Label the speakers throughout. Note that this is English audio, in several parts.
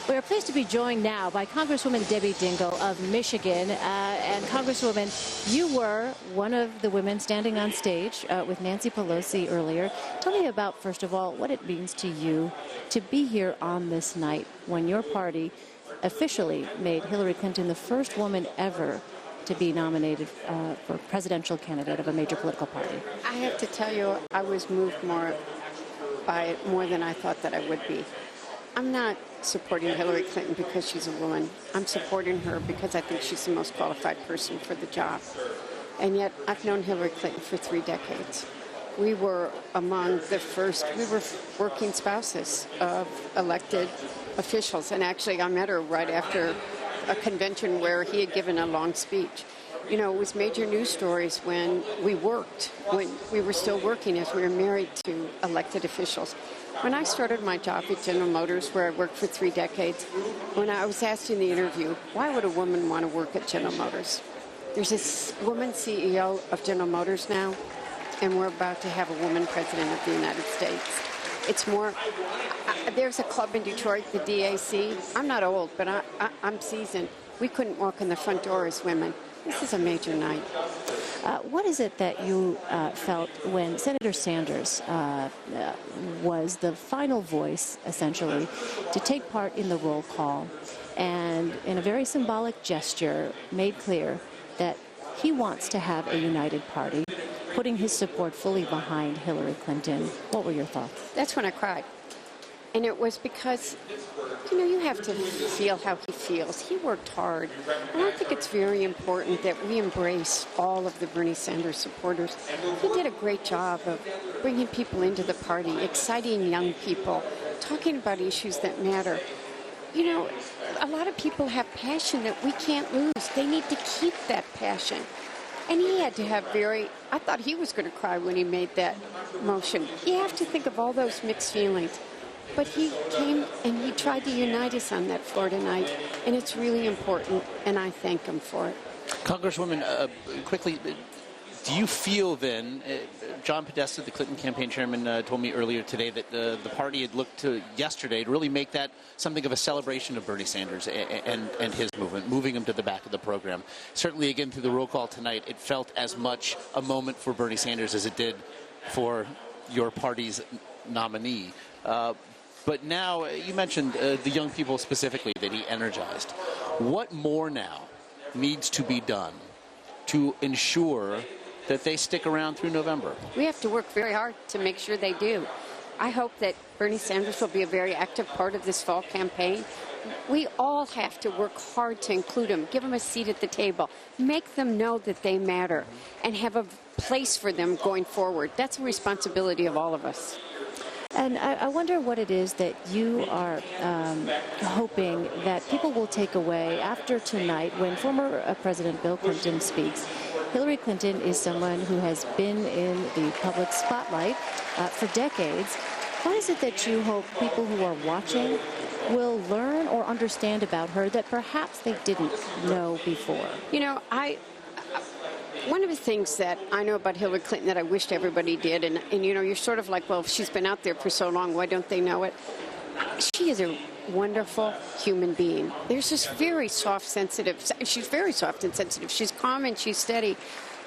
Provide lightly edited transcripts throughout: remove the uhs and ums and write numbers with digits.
Speaker 1: We are pleased to be joined now by Congresswoman Debbie Dingell of Michigan. And Congresswoman, you were one of the women standing on stage with Nancy Pelosi earlier. Tell me about, first of all, what it means to you to be here on this night when your party officially made Hillary Clinton the first woman ever to be nominated for presidential candidate of a major political party.
Speaker 2: I have to tell you, I was moved by it more than I thought that I would be. I'm not supporting Hillary Clinton because she's a woman. I'm supporting her because I think she's the most qualified person for the job. And yet, I've known Hillary Clinton for 3 decades. We were among the first, we were working spouses of elected officials. And actually, I met her right after a convention where he had given a long speech. You know, it was major news stories when we worked, when we were still working as we were married to elected officials. When I started my job at General Motors, where I worked for 3 decades, when I was asked in the interview, why would a woman want to work at General Motors? There's this woman CEO of General Motors now, and we're about to have a woman president of the United States. It's more, there's a club in Detroit, the DAC. I'm not old, but I'm seasoned. We couldn't walk in the front door as women. This is a major night.
Speaker 1: What is it that you felt when Senator Sanders was the final voice, essentially, to take part in the roll call and, in a very symbolic gesture, made clear that he wants to have a united party, putting his support fully behind Hillary Clinton? What were your thoughts?
Speaker 2: That's when I cried. And it was because, you know, you have to feel how he feels. He worked hard. And I think it's very important that we embrace all of the Bernie Sanders supporters. He did a great job of bringing people into the party, exciting young people, talking about issues that matter. You know, a lot of people have passion that we can't lose. They need to keep that passion. And he had to have I thought he was going to cry when he made that motion. You have to think of all those mixed feelings. But he came and he tried to unite us on that floor tonight, and it's really important, and I thank him for it.
Speaker 3: Congresswoman, quickly, do you feel then, John Podesta, the Clinton campaign chairman, told me earlier today that the party had looked to yesterday to really make that something of a celebration of Bernie Sanders and his movement, moving him to the back of the program. Certainly, again, through the roll call tonight, it felt as much a moment for Bernie Sanders as it did for your party's nominee. But now, you mentioned the young people specifically that he energized. What more now needs to be done to ensure that they stick around through November?
Speaker 2: We have to work very hard to make sure they do. I hope that Bernie Sanders will be a very active part of this fall campaign. We all have to work hard to include them, give them a seat at the table, make them know that they matter, and have a place for them going forward. That's a responsibility of all of us.
Speaker 1: And I wonder what it is that you are hoping that people will take away after tonight when former President Bill Clinton speaks. Hillary Clinton is someone who has been in the public spotlight for decades. What is it that you hope people who are watching will learn or understand about her that perhaps they didn't know before?
Speaker 2: You know, one of the things that I know about Hillary Clinton that I wished everybody did, and you know, you're sort of like, well, if she's been out there for so long, why don't they know it? She is a wonderful human being. There's this very soft, sensitive, she's very soft and sensitive. She's calm and she's steady.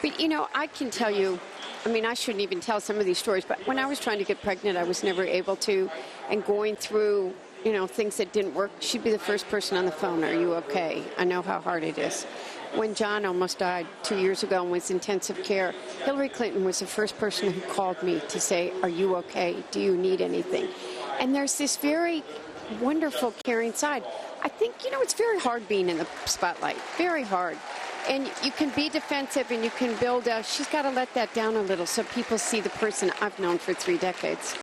Speaker 2: But, you know, I can tell you, I mean, I shouldn't even tell some of these stories, but when I was trying to get pregnant, I was never able to, and going through, you know, things that didn't work, she'd be the first person on the phone. Are you okay? I know how hard it is. When John almost died 2 years ago and was in intensive care, Hillary Clinton was the first person who called me to say, are you okay? Do you need anything? And there's this very wonderful, caring side. I think, you know, it's very hard being in the spotlight, very hard. And you can be defensive and you can build she's got to let that down a little so people see the person I've known for 3 decades.